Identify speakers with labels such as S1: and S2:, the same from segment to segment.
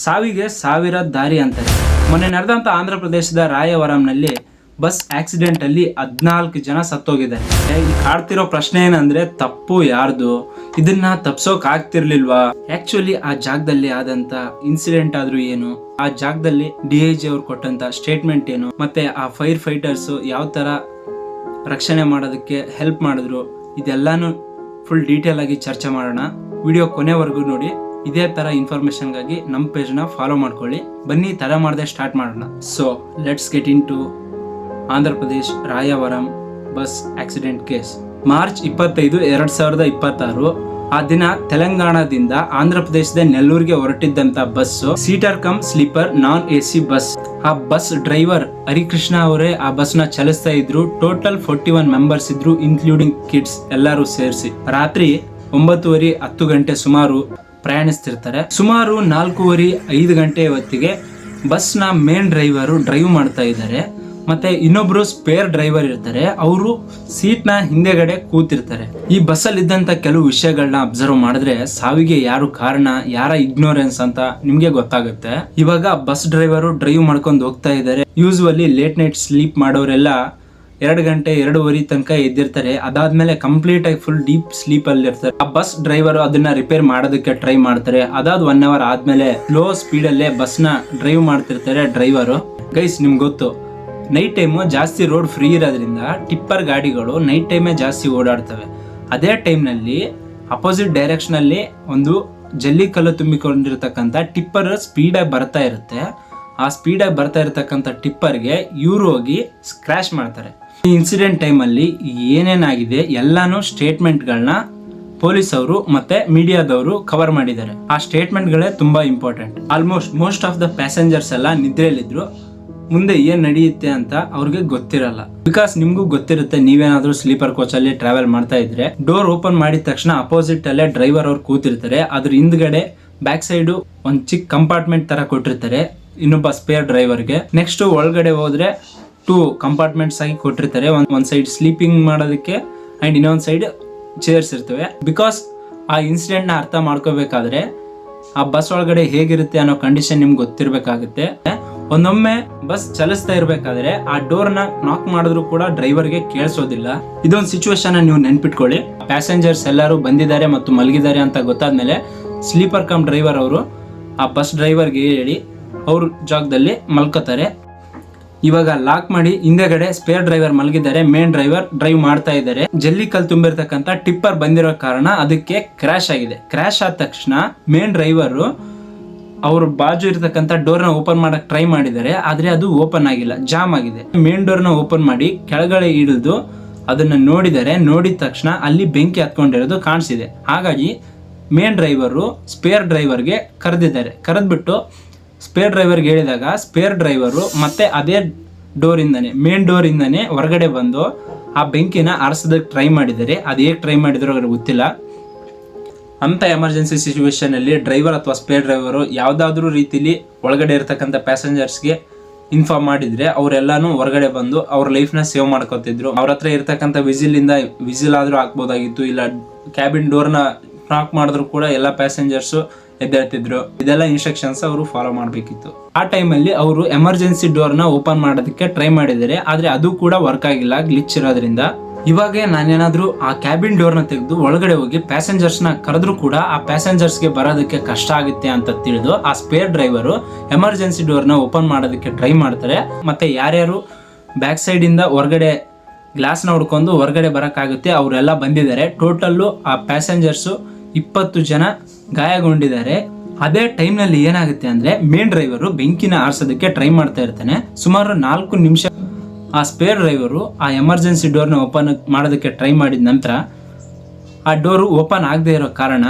S1: ಸಾವಿಗೆ ಸಾವಿರ ದಾರಿ ಅಂತಾರೆ. ಮೊನ್ನೆ ನಡೆದಂತ ಆಂಧ್ರ ಪ್ರದೇಶದ ರಾಯವರಂನಲ್ಲಿ ಬಸ್ ಆಕ್ಸಿಡೆಂಟ್ ಅಲ್ಲಿ 14 ಜನ ಸತ್ತೋಗಿದ್ದಾರೆ. ಈ ಕಾಡ್ತಿರೋ ಪ್ರಶ್ನೆ ಏನಂದ್ರೆ ತಪ್ಪು ಯಾರ್ದು? ಇದನ್ನ ತಪ್ಸೋಕ್ ಆಗ್ತಿರ್ಲಿಲ್ವಾ? ಆಕ್ಚುಲಿ ಆ ಜಾಗದಲ್ಲಿ ಆದಂತ ಇನ್ಸಿಡೆಂಟ್ ಆದ್ರೂ ಏನು, ಆ ಜಾಗದಲ್ಲಿ DIG ಅವ್ರು ಕೊಟ್ಟಂತ ಸ್ಟೇಟ್ಮೆಂಟ್ ಏನು, ಮತ್ತೆ ಆ ಫೈರ್ ಫೈಟರ್ಸ್ ಯಾವ ತರ ರಕ್ಷಣೆ ಮಾಡೋದಕ್ಕೆ ಹೆಲ್ಪ್ ಮಾಡಿದ್ರು, ಇದೆಲ್ಲಾನು ಫುಲ್ ಡೀಟೇಲ್ ಆಗಿ ಚರ್ಚೆ ಮಾಡೋಣ. ವಿಡಿಯೋ ಕೊನೆವರೆಗೂ ನೋಡಿ. ಇದೇ ತರ ಇನ್ಫಾರ್ಮೇಶನ್ಗಾಗಿ ನಮ್ಮ ಪೇಜ್ನ ಫಾಲೋ ಮಾಡ್ಕೊಳ್ಳಿ. ಬನ್ನಿ ತಡ ಮಾಡದೆ ಸ್ಟಾರ್ಟ್ ಮಾಡೋಣ. So let's get into Andhra Pradesh Rayavaram bus accident case. March 25, 2026 ಆ ದಿನ ತೆಲಂಗಾಣದಿಂದ ಆಂಧ್ರ ಪ್ರದೇಶದ ನೆಲ್ಲೂರಿಗೆ ಹೊರಟಿದ್ದಂತ bus seater cum sleeper non AC bus. ಆ ಬಸ್ ಡ್ರೈವರ್ ಹರಿಕೃಷ್ಣ ಅವರೇ ಆ ಬಸ್ ನ ಚಲಿಸ್ತಾ ಇದ್ರು. ಟೋಟಲ್ 41 ಮೆಂಬರ್ಸ್ ಇದ್ರು, ಇನ್ಕ್ಲೂಡಿಂಗ್ ಕಿಡ್ಸ್ ಎಲ್ಲರೂ ಸೇರಿಸಿ. ರಾತ್ರಿ 9:30, 10 ಗಂಟೆ ಸುಮಾರು ಪ್ರಯಾಣಿಸ್ತಿರ್ತಾರೆ. ಸುಮಾರು 4:30, 5 ಗಂಟೆ ಹೊತ್ತಿಗೆ ಬಸ್ ನ ಮೇನ್ ಡ್ರೈವರು ಡ್ರೈವ್ ಮಾಡ್ತಾ ಇದ್ದಾರೆ. ಮತ್ತೆ ಇನ್ನೊಬ್ರು ಸ್ಪೇರ್ ಡ್ರೈವರ್ ಇರ್ತಾರೆ, ಅವರು ಸೀಟ್ ನ ಹಿಂದೆಗಡೆ ಕೂತಿರ್ತಾರೆ. ಈ ಬಸ್ ಅಲ್ಲಿ ಇದ್ದಂತ ಕೆಲವು ವಿಷಯಗಳನ್ನ ಅಬ್ಸರ್ವ್ ಮಾಡಿದ್ರೆ ಸಾವಿಗೆ ಯಾರು ಕಾರಣ, ಯಾರ ಇಗ್ನೋರೆನ್ಸ್ ಅಂತ ನಿಮ್ಗೆ ಗೊತ್ತಾಗುತ್ತೆ. ಇವಾಗ ಬಸ್ ಡ್ರೈವರು ಡ್ರೈವ್ ಮಾಡ್ಕೊಂಡು ಹೋಗ್ತಾ ಇದ್ದಾರೆ. ಯೂಶುವಲಿ ಲೇಟ್ ನೈಟ್ ಸ್ಲೀಪ್ ಮಾಡೋರೆಲ್ಲ 2 ಗಂಟೆ 2:30 ತನಕ ಎದ್ದಿರ್ತಾರೆ. ಅದಾದ್ಮೇಲೆ ಕಂಪ್ಲೀಟ್ ಆಗಿ ಫುಲ್ ಡೀಪ್ ಸ್ಲೀಪ್ ಅಲ್ಲಿ ಇರ್ತಾರೆ. ಆ ಬಸ್ ಡ್ರೈವರ್ ಅದನ್ನ ರಿಪೇರ್ ಮಾಡೋದಕ್ಕೆ ಟ್ರೈ ಮಾಡ್ತಾರೆ. ಅದಾದ 1 ಅವರ್ ಆದ್ಮೇಲೆ ಲೋ ಸ್ಪೀಡ್ ಅಲ್ಲೇ ಬಸ್ ನ ಡ್ರೈವ್ ಮಾಡ್ತಿರ್ತಾರೆ ಡ್ರೈವರು. ಗೈಸ್ ನಿಮ್ಗೆ ಗೊತ್ತು, ನೈಟ್ ಟೈಮ್ ಜಾಸ್ತಿ ರೋಡ್ ಫ್ರೀ ಇರೋದ್ರಿಂದ ಟಿಪ್ಪರ್ ಗಾಡಿಗಳು ನೈಟ್ ಟೈಮೇ ಜಾಸ್ತಿ ಓಡಾಡ್ತವೆ. ಅದೇ ಟೈಮ್ ನಲ್ಲಿ ಅಪೋಸಿಟ್ ಡೈರೆಕ್ಷನ್ ಅಲ್ಲಿ ಒಂದು ಜಲ್ಲಿ ಕಲ್ಲು ತುಂಬಿಕೊಂಡಿರ್ತಕ್ಕಂಥ ಟಿಪ್ಪರ್ ಸ್ಪೀಡ್ ಆಗಿ ಬರ್ತಾ ಇರುತ್ತೆ. ಆ ಸ್ಪೀಡ್ ಆಗಿ ಬರ್ತಾ ಇರತಕ್ಕಂಥ ಟಿಪ್ಪರ್ಗೆ ಇವ್ರು ಹೋಗಿ ಸ್ಕ್ರಾಶ್ ಮಾಡ್ತಾರೆ. ಈ ಇನ್ಸಿಡೆಂಟ್ ಟೈಮ್ ಅಲ್ಲಿ ಏನೇನಾಗಿದೆ ಎಲ್ಲಾನು ಸ್ಟೇಟ್ಮೆಂಟ್ಗಳನ್ನ ಪೊಲೀಸ್ ಅವರು ಮತ್ತೆ ಮೀಡಿಯಾದವರು ಕವರ್ ಮಾಡಿದ್ದಾರೆ. ಆ ಸ್ಟೇಟ್ಮೆಂಟ್ಗಳೇ ತುಂಬಾ important. Almost most of the passengers ಎಲ್ಲ ನಿದ್ರೆಯಲ್ಲಿದ್ರು. ಮುಂದೆ ಏನ್ ನಡೆಯುತ್ತೆ ಅಂತ ಅವ್ರಿಗೆ ಗೊತ್ತಿರಲ್ಲ. ಬಿಕಾಸ್ ನಿಮ್ಗೂ ಗೊತ್ತಿರುತ್ತೆ, ನೀವೇನಾದ್ರೂ ಸ್ಲೀಪರ್ ಕೋಚ್ ಅಲ್ಲಿ ಟ್ರಾವೆಲ್ ಮಾಡ್ತಾ ಇದ್ರೆ ಡೋರ್ ಓಪನ್ ಮಾಡಿದ ತಕ್ಷಣ ಅಪೋಸಿಟ್ ಅಲ್ಲೇ ಡ್ರೈವರ್ ಅವ್ರು ಕೂತಿರ್ತಾರೆ. ಅದ್ರ ಹಿಂದ್ಗಡೆ ಬ್ಯಾಕ್ ಸೈಡ್ ಒಂದ್ ಚಿಕ್ಕ ಕಂಪಾರ್ಟ್ಮೆಂಟ್ ತರ ಕೊಟ್ಟಿರ್ತಾರೆ ಇನ್ನೊಬ್ಬ ಸ್ಪೇರ್ ಡ್ರೈವರ್ಗೆ. ನೆಕ್ಸ್ಟ್ ಒಳಗಡೆ ಹೋದ್ರೆ 2 ಕಂಪಾರ್ಟ್ಮೆಂಟ್ಸ್ ಆಗಿ ಕೊಟ್ಟಿರ್ತಾರೆ. ಒಂದ್ ಸೈಡ್ ಸ್ಲೀಪಿಂಗ್ ಮಾಡೋದಕ್ಕೆ ಅಂಡ್ ಇನ್ನೊಂದ್ ಸೈಡ್ ಚೇರ್ಸ್ ಇರ್ತವೆ. ಬಿಕಾಸ್ ಆ ಇನ್ಸಿಡೆಂಟ್ ನ ಅರ್ಥ ಮಾಡ್ಕೋಬೇಕಾದ್ರೆ ಆ ಬಸ್ ಒಳಗಡೆ ಹೇಗಿರುತ್ತೆ ಅನ್ನೋ ಕಂಡೀಷನ್ ನಿಮ್ಗೆ ಗೊತ್ತಿರ್ಬೇಕಾಗುತ್ತೆ. ಒಂದೊಮ್ಮೆ ಬಸ್ ಚಲಿಸ್ತಾ ಇರ್ಬೇಕಾದ್ರೆ ಆ ಡೋರ್ ನ ನಾಕ್ ಮಾಡಿದ್ರು ಕೂಡ ಡ್ರೈವರ್ಗೆ ಕೇಳಿಸೋದಿಲ್ಲ. ಇದೊಂದು ಸಿಚುವೇಶನ್ ನೀವು ನೆನ್ಪಿಟ್ಕೊಳ್ಳಿ. ಪ್ಯಾಸೆಂಜರ್ಸ್ ಎಲ್ಲರೂ ಬಂದಿದ್ದಾರೆ ಮತ್ತು ಮಲಗಿದ್ದಾರೆ ಅಂತ ಗೊತ್ತಾದ್ಮೇಲೆ ಸ್ಲೀಪರ್ ಕಮ್ ಡ್ರೈವರ್ ಅವರು ಆ ಬಸ್ ಡ್ರೈವರ್ಗೆ ಹೇಳಿ ಅವ್ರ ಜಾಗದಲ್ಲಿ ಮಲ್ಕೋತಾರೆ. ಇವಾಗ ಲಾಕ್ ಮಾಡಿ ಹಿಂದೆಗಡೆ ಸ್ಪೇರ್ ಡ್ರೈವರ್ ಮಲಗಿದ್ದಾರೆ, ಮೇನ್ ಡ್ರೈವರ್ ಡ್ರೈವ್ ಮಾಡ್ತಾ ಇದ್ದಾರೆ. ಜಲ್ಲಿ ಕಲ್ ತುಂಬಿರ್ತಕ್ಕಂಥ ಟಿಪ್ಪರ್ ಬಂದಿರೋ ಕಾರಣ ಅದಕ್ಕೆ ಕ್ರಾಶ್ ಆಗಿದೆ. ಕ್ರಾಶ್ ಆದ ತಕ್ಷಣ ಮೇನ್ ಡ್ರೈವರ್ ಅವ್ರ ಬಾಜು ಇರತಕ್ಕಂಥ ಡೋರ್ ನ ಓಪನ್ ಮಾಡಕ್ ಟ್ರೈ ಮಾಡಿದ್ದಾರೆ, ಆದ್ರೆ ಅದು ಓಪನ್ ಆಗಿಲ್ಲ, ಜಾಮ್ ಆಗಿದೆ. ಮೇನ್ ಡೋರ್ ನ ಓಪನ್ ಮಾಡಿ ಕೆಳಗಡೆ ಇಳಿದು ಅದನ್ನ ನೋಡಿದರೆ, ನೋಡಿದ ತಕ್ಷಣ ಅಲ್ಲಿ ಬೆಂಕಿ ಹತ್ಕೊಂಡಿರೋದು ಕಾಣಿಸಿದೆ. ಹಾಗಾಗಿ ಮೇನ್ ಡ್ರೈವರು ಸ್ಪೇರ್ ಡ್ರೈವರ್ಗೆ ಕರೆದಿದ್ದಾರೆ. ಕರೆದ್ಬಿಟ್ಟು ಸ್ಪೇರ್ ಡ್ರೈವರ್ಗೆ ಹೇಳಿದಾಗ ಸ್ಪೇರ್ ಡ್ರೈವರು ಮತ್ತೆ ಅದೇ ಡೋರ್ ಇಂದಾನೆ, ಮೇನ್ ಡೋರ್ ಇಂದಾನೆ ಹೊರಗಡೆ ಬಂದು ಆ ಬೆಂಕಿನ ಆರಿಸೋದಕ್ಕೆ ಟ್ರೈ ಮಾಡಿದ್ದಾರೆ. ಅದು ಹೇಗೆ ಟ್ರೈ ಮಾಡಿದ್ರು ಅವ್ರಿಗೆ ಗೊತ್ತಿಲ್ಲ. ಅಂತ ಎಮರ್ಜೆನ್ಸಿ ಸಿಚುವೇಶನ್ ಅಲ್ಲಿ ಡ್ರೈವರ್ ಅಥವಾ ಸ್ಪೇರ್ ಡ್ರೈವರು ಯಾವ್ದಾದ್ರು ರೀತಿಲಿ ಒಳಗಡೆ ಇರ್ತಕ್ಕಂಥ ಪ್ಯಾಸೆಂಜರ್ಸ್ಗೆ ಇನ್ಫಾರ್ಮ್ ಮಾಡಿದ್ರೆ ಅವರೆಲ್ಲಾನು ಹೊರಗಡೆ ಬಂದು ಅವ್ರ ಲೈಫ್ ನ ಸೇವ್ ಮಾಡ್ಕೋತಿದ್ರು. ಅವ್ರ ಹತ್ರ ಇರ್ತಕ್ಕಂಥ ವಿಸಿಲ್ ಆದ್ರೂ ಹಾಕ್ಬೋದಾಗಿತ್ತು, ಇಲ್ಲ ಕ್ಯಾಬಿನ್ ಡೋರ್ ನ ನಾಕ್ ಮಾಡಿದ್ರು ಕೂಡ ಎಲ್ಲ ಪ್ಯಾಸೆಂಜರ್ಸ್ ಎದ್ದೇಳ್ತಿದ್ರು. ಇದೆಲ್ಲ ಇನ್ಸ್ಟ್ರಕ್ಷನ್ಸ್ ಅವರು ಫಾಲೋ ಮಾಡಬೇಕಿತ್ತು. ಆ ಟೈಮಲ್ಲಿ ಅವರು ಎಮರ್ಜೆನ್ಸಿ ಡೋರ್ ನ ಓಪನ್ ಮಾಡೋದಕ್ಕೆ ಟ್ರೈ ಮಾಡಿದ್ದಾರೆ, ಆದ್ರೆ ಅದು ಕೂಡ ವರ್ಕ್ ಆಗಿಲ್ಲ, ಗ್ಲಿಚ್ ಇರೋದ್ರಿಂದ. ಇವಾಗ ನಾನೇನಾದ್ರೂ ಆ ಕ್ಯಾಬಿನ್ ಡೋರ್ ನ ತೆಗೆದು ಒಳಗಡೆ ಹೋಗಿ ಪ್ಯಾಸೆಂಜರ್ಸ್ ನ ಕರೆದ್ರು ಕೂಡ ಆ ಪ್ಯಾಸೆಂಜರ್ಸ್ ಗೆ ಬರೋದಕ್ಕೆ ಕಷ್ಟ ಆಗುತ್ತೆ ಅಂತ ತಿಳಿದು ಆ ಸ್ಪೇರ್ ಡ್ರೈವರು ಎಮರ್ಜೆನ್ಸಿ ಡೋರ್ ನ ಓಪನ್ ಮಾಡೋದಕ್ಕೆ ಟ್ರೈ ಮಾಡ್ತಾರೆ. ಮತ್ತೆ ಯಾರ್ಯಾರು ಬ್ಯಾಕ್ ಸೈಡ್ ಇಂದ ಹೊರಗಡೆ ಗ್ಲಾಸ್ ನ ಹುಡ್ಕೊಂಡು ಹೊರಗಡೆ ಬರಕ್ಕಾಗುತ್ತೆ ಅವರೆಲ್ಲ ಬಂದಿದ್ದಾರೆ. ಟೋಟಲ್ಲು ಆ ಪ್ಯಾಸೆಂಜರ್ಸ್ 20 ಜನ ಗಾಯಗೊಂಡಿದ್ದಾರೆ. ಅದೇ ಟೈಮ್ ನಲ್ಲಿ ಏನಾಗುತ್ತೆ ಅಂದ್ರೆ ಮೇನ್ ಡ್ರೈವರು ಬೆಂಕಿನ ಆರಿಸೋದಕ್ಕೆ ಟ್ರೈ ಮಾಡ್ತಾ ಇರ್ತಾನೆ. ಸುಮಾರು 4 ನಿಮಿಷ ಆ ಸ್ಪೇರ್ ಡ್ರೈವರು ಆ ಎಮರ್ಜೆನ್ಸಿ ಡೋರ್ನ ಓಪನ್ ಮಾಡೋದಕ್ಕೆ ಟ್ರೈ ಮಾಡಿದ ನಂತರ ಆ ಡೋರು ಓಪನ್ ಆಗದೆ ಇರೋ ಕಾರಣ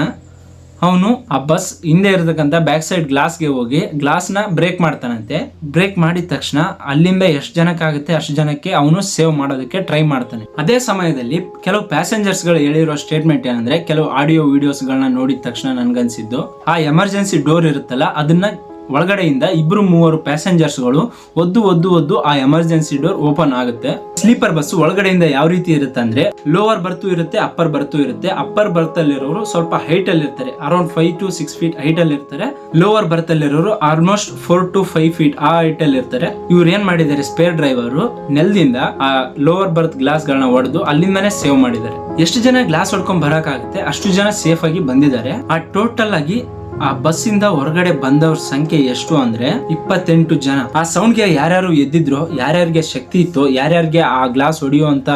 S1: ಅವನು ಆ ಬಸ್ ಹಿಂದೆ ಇರತಕ್ಕಂಥ ಬ್ಯಾಕ್ ಸೈಡ್ ಗ್ಲಾಸ್ಗೆ ಹೋಗಿ ಗ್ಲಾಸ್ನ ಬ್ರೇಕ್ ಮಾಡ್ತಾನಂತೆ. ಬ್ರೇಕ್ ಮಾಡಿದ ತಕ್ಷಣ ಅಲ್ಲಿಂದ ಎಷ್ಟು ಜನಕ್ಕಾಗುತ್ತೆ ಅಷ್ಟು ಜನಕ್ಕೆ ಅವನು ಸೇವ್ ಮಾಡೋದಕ್ಕೆ ಟ್ರೈ ಮಾಡ್ತಾನೆ. ಅದೇ ಸಮಯದಲ್ಲಿ ಕೆಲವು ಪ್ಯಾಸೆಂಜರ್ಸ್ ಗಳು ಹೇಳಿರೋ ಸ್ಟೇಟ್ಮೆಂಟ್ ಏನಂದ್ರೆ, ಕೆಲವು ಆಡಿಯೋ ವಿಡಿಯೋಸ್ ಗಳನ್ನ ನೋಡಿದ ತಕ್ಷಣ ನನ್ಗನ್ಸಿದ್ದು, ಆ ಎಮರ್ಜೆನ್ಸಿ ಡೋರ್ ಇರುತ್ತಲ್ಲ ಅದನ್ನ ಒಳಗಡೆಯಿಂದ 2-3 ಪ್ಯಾಸೆಂಜರ್ಸ್ಗಳು ಒದ್ದು ಆ ಎಮರ್ಜೆನ್ಸಿ ಡೋರ್ ಓಪನ್ ಆಗುತ್ತೆ. ಸ್ಲೀಪರ್ ಬಸ್ ಒಳಗಡೆಯಿಂದ ಯಾವ ರೀತಿ ಇರುತ್ತೆ ಅಂದ್ರೆ ಲೋವರ್ ಬರ್ತು ಇರುತ್ತೆ, ಅಪ್ಪರ್ ಬರ್ತು ಇರುತ್ತೆ. ಅಪ್ಪರ್ ಬರ್ತ್ ಅಲ್ಲಿರೋರು ಸ್ವಲ್ಪ ಹೈಟ್ ಅಲ್ಲಿ ಇರ್ತಾರೆ, ಅರೌಂಡ್ 5 to 6 feet ಹೈಟ್ ಅಲ್ಲಿ ಇರ್ತಾರೆ. ಲೋವರ್ ಬರ್ತ್ ಅಲ್ಲಿರೋರು ಆಲ್ಮೋಸ್ಟ್ 4 to 5 feet ಆ ಹೈಟ್ ಅಲ್ಲಿ ಇರ್ತಾರೆ. ಇವ್ರು ಏನ್ ಮಾಡಿದ್ದಾರೆ, ಸ್ಪೇರ್ ಡ್ರೈವರ್ ನೆಲದಿಂದ ಆ ಲೋವರ್ ಬರ್ತ್ ಗ್ಲಾಸ್ ಗಳನ್ನ ಹೊಡೆದು ಅಲ್ಲಿಂದಾನೇ ಸೇವ್ ಮಾಡಿದ್ದಾರೆ. ಎಷ್ಟು ಜನ ಗ್ಲಾಸ್ ಹೊಡ್ಕೊಂಡ್ ಬರಕ್ ಆಗುತ್ತೆ ಅಷ್ಟು ಜನ ಸೇಫ್ ಆಗಿ ಬಂದಿದ್ದಾರೆ. ಆ ಟೋಟಲ್ ಆಗಿ ಆ ಬಸ್ ಇಂದ ಹೊರಗಡೆ ಬಂದವ್ರ ಸಂಖ್ಯೆ ಎಷ್ಟು ಅಂದ್ರೆ 28 ಜನ. ಆ ಸೌಂಡ್ ಗೆ ಯಾರ್ಯಾರು ಎದ್ದಿದ್ರು, ಯಾರ್ಯಾರಿಗೆ ಶಕ್ತಿ ಇತ್ತು, ಯಾರ್ಯಾರಿಗೆ ಆ ಗ್ಲಾಸ್ ಹೊಡೆಯುವಂತ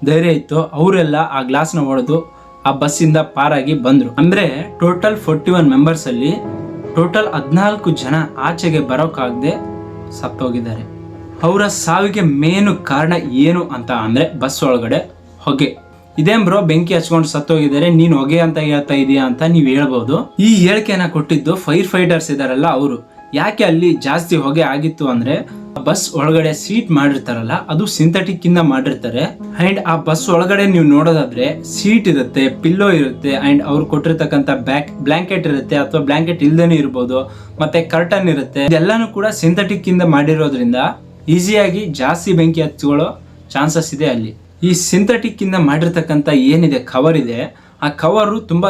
S1: ಧೈರ್ಯ ಇತ್ತು, ಅವರೆಲ್ಲ ಆ ಗ್ಲಾಸ್ ನ ಹೊಡೆದು ಆ ಬಸ್ ಇಂದ ಪಾರಾಗಿ ಬಂದ್ರು. ಅಂದ್ರೆ ಟೋಟಲ್ 41 ಮೆಂಬರ್ಸ್ ಅಲ್ಲಿ ಟೋಟಲ್ 14 ಜನ ಆಚೆಗೆ ಬರೋಕಾಗದೆ ಸತ್ತೋಗಿದ್ದಾರೆ. ಅವರ ಸಾವಿಗೆ ಮೇನು ಕಾರಣ ಏನು ಅಂತ ಅಂದ್ರೆ ಬಸ್ ಒಳಗಡೆ ಹೊಗೆ. ಇದೇನ್ ಬ್ರೋ ಬೆಂಕಿ ಹಚ್ಕೊಂಡು ಸತ್ತೋಗಿದ್ದಾರೆ, ನೀನ್ ಹೊಗೆ ಅಂತ ಹೇಳ್ತಾ ಇದೀಯಾ ಅಂತ ನೀವ್ ಹೇಳ್ಬಹುದು. ಈ ಹೇಳಿಕೆನ ಕೊಟ್ಟಿದ್ದು ಫೈರ್ ಫೈಟರ್ಸ್ ಇದಾರಲ್ಲ ಅವರು. ಯಾಕೆ ಅಲ್ಲಿ ಜಾಸ್ತಿ ಹೊಗೆ ಆಗಿತ್ತು ಅಂದ್ರೆ ಬಸ್ ಒಳಗಡೆ ಸೀಟ್ ಮಾಡಿರ್ತಾರಲ್ಲ ಅದು ಸಿಂಥೆಟಿಕ್ ಇಂದ ಮಾಡಿರ್ತಾರೆ. ಅಂಡ್ ಆ ಬಸ್ ಒಳಗಡೆ ನೀವು ನೋಡೋದಾದ್ರೆ ಸೀಟ್ ಇರುತ್ತೆ, ಪಿಲ್ಲೋ ಇರುತ್ತೆ, ಅಂಡ್ ಅವ್ರು ಕೊಟ್ಟಿರ್ತಕ್ಕಂಥ ಬ್ಲಾಂಕೆಟ್ ಇರುತ್ತೆ, ಅಥವಾ ಬ್ಲಾಂಕೆಟ್ ಇಲ್ದೇನೆ ಇರ್ಬೋದು, ಮತ್ತೆ ಕರ್ಟನ್ ಇರುತ್ತೆ. ಇದೆಲ್ಲಾನು ಕೂಡ ಸಿಂಥೆಟಿಕ್ ಇಂದ ಮಾಡಿರೋದ್ರಿಂದ ಈಸಿಯಾಗಿ ಜಾಸ್ತಿ ಬೆಂಕಿ ಹಚ್ಕೊಳ್ಳೋ ಚಾನ್ಸಸ್ ಇದೆ ಅಲ್ಲಿ. ಈ ಸಿಂಥೆಟಿಕ್ ಇಂದ ಮಾಡಿರ್ತಕ್ಕಂಥ ಏನಿದೆ ಕವರ್ ಇದೆ, ಆ ಕವರು ತುಂಬಾ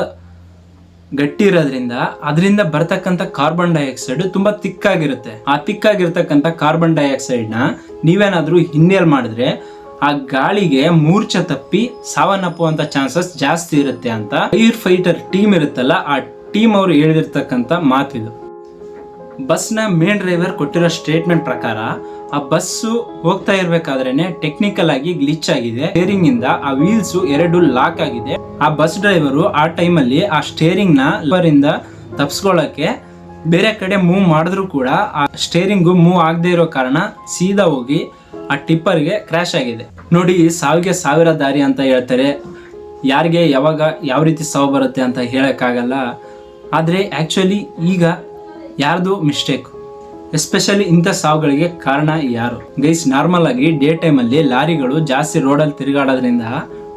S1: ಗಟ್ಟಿ ಇರೋದ್ರಿಂದ ಅದರಿಂದ ಬರ್ತಕ್ಕಂಥ ಕಾರ್ಬನ್ ಡೈಆಕ್ಸೈಡ್ ತುಂಬಾ ತಿಕ್ಕಾಗಿರುತ್ತೆ. ಆ ತಿಕ್ಕಾಗಿರ್ತಕ್ಕಂಥ ಕಾರ್ಬನ್ ಡೈಆಕ್ಸೈಡ್ ನ ನೀವೇನಾದ್ರೂ ಇನ್ಹೇಲ್ ಮಾಡಿದ್ರೆ ಆ ಗಾಳಿಗೆ ಮೂರ್ಛೆ ತಪ್ಪಿ ಸಾವನ್ನಪ್ಪುವಂತ ಚಾನ್ಸಸ್ ಜಾಸ್ತಿ ಇರುತ್ತೆ ಅಂತ ಫೈರ್ ಫೈಟರ್ ಟೀಮ್ ಇರುತ್ತಲ್ಲ ಆ ಟೀಮ್ ಅವರು ಹೇಳಿರ್ತಕ್ಕಂಥ ಮಾತಿದು. ಬಸ್ ನ ಮೇನ್ ಡ್ರೈವರ್ ಕೊಟ್ಟಿರೋ ಸ್ಟೇಟ್ಮೆಂಟ್ ಪ್ರಕಾರ ಆ ಬಸ್ಸು ಹೋಗ್ತಾ ಇರ್ಬೇಕಾದ್ರೇನೆ ಟೆಕ್ನಿಕಲ್ ಆಗಿ ಗ್ಲಿಚ್ ಆಗಿದೆ. ಸ್ಟೇರಿಂಗ್ ಇಂದ ಆ ವೀಲ್ಸ್ 2 ಲಾಕ್ ಆಗಿದೆ. ಆ ಬಸ್ ಡ್ರೈವರು ಆ ಟೈಮ್ ಅಲ್ಲಿ ಆ ಸ್ಟೇರಿಂಗ್ ನ ಇಂದ ತಪ್ಸ್ಕೊಳ್ಳಕ್ಕೆ ಬೇರೆ ಕಡೆ ಮೂವ್ ಮಾಡಿದ್ರು ಕೂಡ ಆ ಸ್ಟೇರಿಂಗ್ ಮೂವ್ ಆಗದೆ ಇರೋ ಕಾರಣ ಸೀದಾ ಹೋಗಿ ಆ ಟಿಪ್ಪರ್ಗೆ ಕ್ರಾಶ್ ಆಗಿದೆ. ನೋಡಿ, ಸಾವಿಗೆ 1000 ದಾರಿ ಅಂತ ಹೇಳ್ತಾರೆ. ಯಾರಿಗೆ ಯಾವಾಗ ಯಾವ ರೀತಿ ಸಾವು ಬರುತ್ತೆ ಅಂತ ಹೇಳಕ್ಕಾಗಲ್ಲ. ಆದ್ರೆ ಆಕ್ಚುಲಿ ಈಗ ಯಾರ್ದು ಮಿಸ್ಟೇಕ್, ಎಸ್ಪೆಷಲಿ ಇಂಥ ಸಾವುಗಳಿಗೆ ಕಾರಣ ಯಾರು ಗೈಸ್? ನಾರ್ಮಲ್ ಆಗಿ ಡೇ ಟೈಮ್ ಅಲ್ಲಿ ಲಾರಿಗಳು ಜಾಸ್ತಿ ರೋಡಲ್ಲಿ ತಿರುಗಾಡೋದ್ರಿಂದ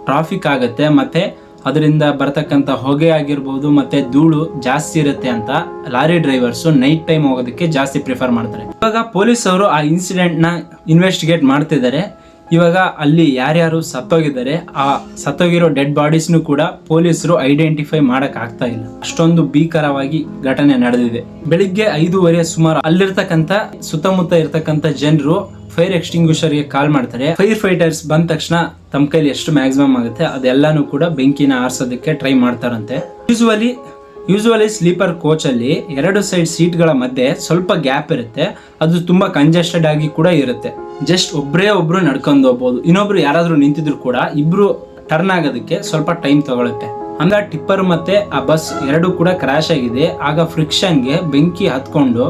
S1: ಟ್ರಾಫಿಕ್ ಆಗುತ್ತೆ, ಮತ್ತೆ ಅದರಿಂದ ಬರ್ತಕ್ಕಂಥ ಹೊಗೆ ಆಗಿರ್ಬೋದು, ಮತ್ತೆ ಧೂಳು ಜಾಸ್ತಿ ಇರುತ್ತೆ ಅಂತ ಲಾರಿ ಡ್ರೈವರ್ಸ್ ನೈಟ್ ಟೈಮ್ ಹೋಗೋದಕ್ಕೆ ಜಾಸ್ತಿ ಪ್ರಿಫರ್ ಮಾಡ್ತಾರೆ. ಇವಾಗ ಪೊಲೀಸ್ ಅವರು ಆ ಇನ್ಸಿಡೆಂಟ್ ನ ಇನ್ವೆಸ್ಟಿಗೇಟ್ ಮಾಡ್ತಿದ್ದಾರೆ. ಇವಾಗ ಅಲ್ಲಿ ಯಾರ್ಯಾರು ಸತ್ತೋಗಿದ್ದಾರೆ, ಆ ಸತ್ತೋಗಿರೋ ಡೆಡ್ ಬಾಡೀಸ್ನು ಕೂಡ ಪೊಲೀಸರು ಐಡೆಂಟಿಫೈ ಮಾಡಕ್ ಆಗ್ತಾ ಇಲ್ಲ. ಅಷ್ಟೊಂದು ಭೀಕರವಾಗಿ ಘಟನೆ ನಡೆದಿದೆ. ಬೆಳಿಗ್ಗೆ 5:30 ಸುಮಾರು ಅಲ್ಲಿರ್ತಕ್ಕಂಥ ಸುತ್ತಮುತ್ತ ಇರ್ತಕ್ಕಂಥ ಜನರು ಫೈರ್ ಎಕ್ಸ್ಟಿಂಗ್ವಿಷರ್ ಗೆ ಕಾಲ್ ಮಾಡ್ತಾರೆ. ಫೈರ್ ಫೈಟರ್ಸ್ ಬಂದ ತಕ್ಷಣ ತಮ್ಮ ಕೈಲಿ ಎಷ್ಟು ಮ್ಯಾಕ್ಸಿಮಮ್ ಆಗುತ್ತೆ ಅದೆಲ್ಲಾನು ಕೂಡ ಬೆಂಕಿನ ಆರಿಸೋದಕ್ಕೆ ಟ್ರೈ ಮಾಡ್ತಾರಂತೆ. ಯೂಶುವಲಿ ಸ್ಲೀಪರ್ ಕೋಚ್ ಅಲ್ಲಿ 2 ಸೈಡ್ ಸೀಟ್ ಗಳ ಮಧ್ಯೆ ಸ್ವಲ್ಪ ಗ್ಯಾಪ್ ಇರುತ್ತೆ. ಅದು ತುಂಬಾ ಕಂಜೆಸ್ಟೆಡ್ ಆಗಿ ಕೂಡ ಇರುತ್ತೆ. ಜಸ್ಟ್ ಒಬ್ರು ನಡ್ಕೊಂಡು ಹೋಗ್ಬೋದು. ಇನ್ನೊಬ್ರು ಯಾರಾದ್ರೂ ನಿಂತಿದ್ರು ಕೂಡ ಇಬ್ರು ಟರ್ನ್ ಆಗೋದಕ್ಕೆ ಸ್ವಲ್ಪ ಟೈಮ್ ತಗೊಳುತ್ತೆ. ಹಂಗ ಟಿಪ್ಪರ್ ಮತ್ತೆ ಆ ಬಸ್ 2 ಕೂಡ ಕ್ರಾಶ್ ಆಗಿದೆ. ಆಗ ಫ್ರಿಕ್ಷನ್ಗೆ ಬೆಂಕಿ ಹತ್ಕೊಂಡು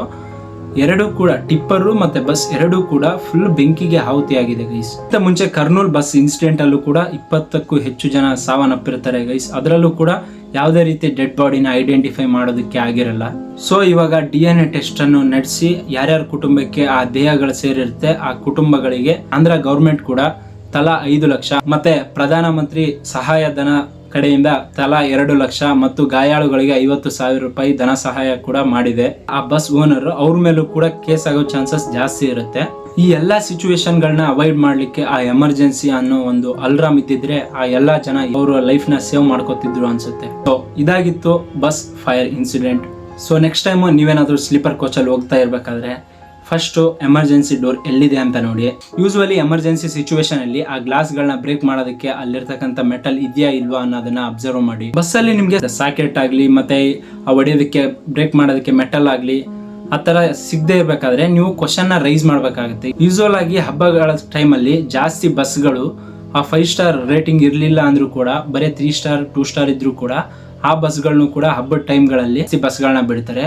S1: 2 ಕೂಡ ಟಿಪ್ಪರು ಮತ್ತೆ ಬಸ್ 2 ಕೂಡ ಫುಲ್ ಬೆಂಕಿಗೆ ಆಹುತಿಯಾಗಿದೆ ಗೈಸ್. ಮುಂಚೆ ಕರ್ನೂಲ್ ಬಸ್ ಇನ್ಸಿಡೆಂಟ್ ಅಲ್ಲೂ ಕೂಡ 20ಕ್ಕೂ ಹೆಚ್ಚು ಜನ ಸಾವನ್ನಪ್ಪಿರ್ತಾರೆ ಗೈಸ್. ಅದರಲ್ಲೂ ಕೂಡ ಯಾವುದೇ ರೀತಿ ಡೆಡ್ ಬಾಡಿನ ಐಡೆಂಟಿಫೈ ಮಾಡೋದಕ್ಕೆ ಆಗಿರಲ್ಲ. ಸೊ ಇವಾಗ DNA ಟೆಸ್ಟ್ ಅನ್ನು ನಡೆಸಿ ಯಾರ್ಯಾರ ಕುಟುಂಬಕ್ಕೆ ಆ ದೇಹಗಳು ಸೇರಿರುತ್ತೆ ಆ ಕುಟುಂಬಗಳಿಗೆ ಆಂಧ್ರ ಗೌರ್ಮೆಂಟ್ ಕೂಡ ತಲಾ 5 ಲಕ್ಷ ಮತ್ತೆ ಪ್ರಧಾನಮಂತ್ರಿ ಸಹಾಯ ಧನ ಕಡೆಯಿಂದ ತಲಾ 2 ಲಕ್ಷ ಮತ್ತು ಗಾಯಾಳುಗಳಿಗೆ 50,000 ರೂಪಾಯಿ ಧನ ಸಹಾಯ ಕೂಡ ಮಾಡಿದೆ. ಆ ಬಸ್ ಓನರ್ ಅವ್ರ ಮೇಲೂ ಕೂಡ ಕೇಸ್ ಆಗೋ ಚಾನ್ಸಸ್ ಜಾಸ್ತಿ ಇರುತ್ತೆ. ಈ ಎಲ್ಲಾ ಸಿಚುವೇಶನ್ ಗಳನ್ನ ಅವಾಯ್ಡ್ ಮಾಡ್ಲಿಕ್ಕೆ ಆ ಎಮರ್ಜೆನ್ಸಿ ಅನ್ನೋ ಒಂದು ಅಲ್ರಾಮ್ ಇದ್ದಿದ್ರೆ ಆ ಎಲ್ಲಾ ಜನ ಅವರ ಲೈಫ್ ನ ಸೇವ್ ಮಾಡ್ಕೋತಿದ್ರು ಅನ್ಸುತ್ತೆ. ಸೊ ಇದಾಗಿತ್ತು bus fire incident. So next time ನೀವೇನಾದ್ರೂ ಸ್ಲೀಪರ್ ಕೋಚ್ ಅಲ್ಲಿ ಹೋಗ್ತಾ ಇರ್ಬೇಕಾದ್ರೆ ಫಸ್ಟ್ ಎಮರ್ಜೆನ್ಸಿ ಡೋರ್ ಎಲ್ಲಿದೆ ಅಂತ ನೋಡಿ. ಯೂಶುವಲಿ ಎಮರ್ಜೆನ್ಸಿ ಸಿಚುವೇಶನ್ ಅಲ್ಲಿ ಆ ಗ್ಲಾಸ್ ಗಳನ್ನ ಬ್ರೇಕ್ ಮಾಡೋದಕ್ಕೆ ಅಲ್ಲಿರ್ತಕ್ಕಂಥ ಮೆಟಲ್ ಇದೆಯಾ ಇಲ್ವಾ ಅನ್ನೋದನ್ನ ಅಬ್ಸರ್ವ್ ಮಾಡಿ. ಬಸ್ ಅಲ್ಲಿ ನಿಮ್ಗೆ ಸಾಕೆಟ್ ಆಗ್ಲಿ ಮತ್ತೆ ಆ ಹೊಡೆಯೋದಕ್ಕೆ ಬ್ರೇಕ್ ಮಾಡೋದಕ್ಕೆ ಮೆಟಲ್ ಆಗ್ಲಿ ಆ ತರ ಸಿಗದೆ ಇರ್ಬೇಕಾದ್ರೆ ನೀವು ಕ್ವಶನ್ ನ ರೈಸ್ ಮಾಡ್ಬೇಕಾಗುತ್ತೆ. ಯೂಶುವಲ್ ಆಗಿ ಹಬ್ಬಗಳ ಟೈಮ್ ಅಲ್ಲಿ ಜಾಸ್ತಿ ಬಸ್ಗಳು ಆ 5 ಸ್ಟಾರ್ ರೇಟಿಂಗ್ ಇರ್ಲಿಲ್ಲ ಅಂದ್ರೂ ಕೂಡ ಬರೀ 3 ಸ್ಟಾರ್ 2 ಸ್ಟಾರ್ ಇದ್ರೂ ಕೂಡ ಆ ಬಸ್ಗಳನ್ನು ಕೂಡ ಹಬ್ಬದ ಟೈಮ್ಗಳಲ್ಲಿ ಬಸ್ಗಳನ್ನ ಬಿಡ್ತಾರೆ.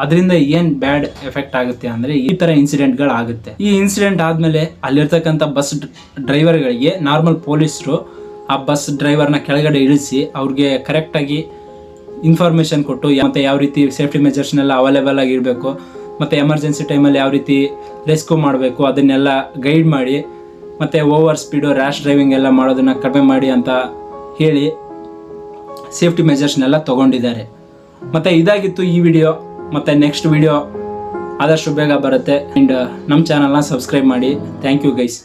S1: ಅದರಿಂದ ಏನ್ ಬ್ಯಾಡ್ ಎಫೆಕ್ಟ್ ಆಗುತ್ತೆ ಅಂದ್ರೆ ಈ ತರ ಇನ್ಸಿಡೆಂಟ್ ಗಳು ಆಗುತ್ತೆ. ಈ ಇನ್ಸಿಡೆಂಟ್ ಆದ್ಮೇಲೆ ಅಲ್ಲಿರ್ತಕ್ಕಂಥ ಬಸ್ ಡ್ರೈವರ್ ಗಳಿಗೆ ನಾರ್ಮಲ್ ಪೊಲೀಸರು ಆ ಬಸ್ ಡ್ರೈವರ್ನ ಕೆಳಗಡೆ ಇಳಿಸಿ ಅವ್ರಿಗೆ ಕರೆಕ್ಟ್ ಆಗಿ ಇನ್ಫಾರ್ಮೇಶನ್ ಕೊಟ್ಟು ಮತ್ತೆ ಯಾವ ರೀತಿ ಸೇಫ್ಟಿ ಮೆಜರ್ಸ್ನೆಲ್ಲ ಅವೈಲೇಬಲ್ ಆಗಿರಬೇಕು ಮತ್ತೆ ಎಮರ್ಜೆನ್ಸಿ ಟೈಮಲ್ಲಿ ಯಾವ ರೀತಿ ರೆಸ್ಕ್ಯೂ ಮಾಡಬೇಕು ಅದನ್ನೆಲ್ಲ ಗೈಡ್ ಮಾಡಿ ಮತ್ತೆ ಓವರ್ ಸ್ಪೀಡು ರ್ಯಾಶ್ ಡ್ರೈವಿಂಗ್ ಎಲ್ಲ ಮಾಡೋದನ್ನ ಕಡಿಮೆ ಮಾಡಿ ಅಂತ ಹೇಳಿ ಸೇಫ್ಟಿ ಮೆಜರ್ಸ್ನೆಲ್ಲ ತಗೊಂಡಿದ್ದಾರೆ. ಮತ್ತೆ ಇದಾಗಿತ್ತು ಈ ವಿಡಿಯೋ. ಮತ್ತೆ ನೆಕ್ಸ್ಟ್ ವಿಡಿಯೋ ಆದಷ್ಟು ಬೇಗ ಬರುತ್ತೆ. ಆ್ಯಂಡ್ ನಮ್ಮ ಚಾನಲ್ನ ಸಬ್ಸ್ಕ್ರೈಬ್ ಮಾಡಿ. Thank you guys.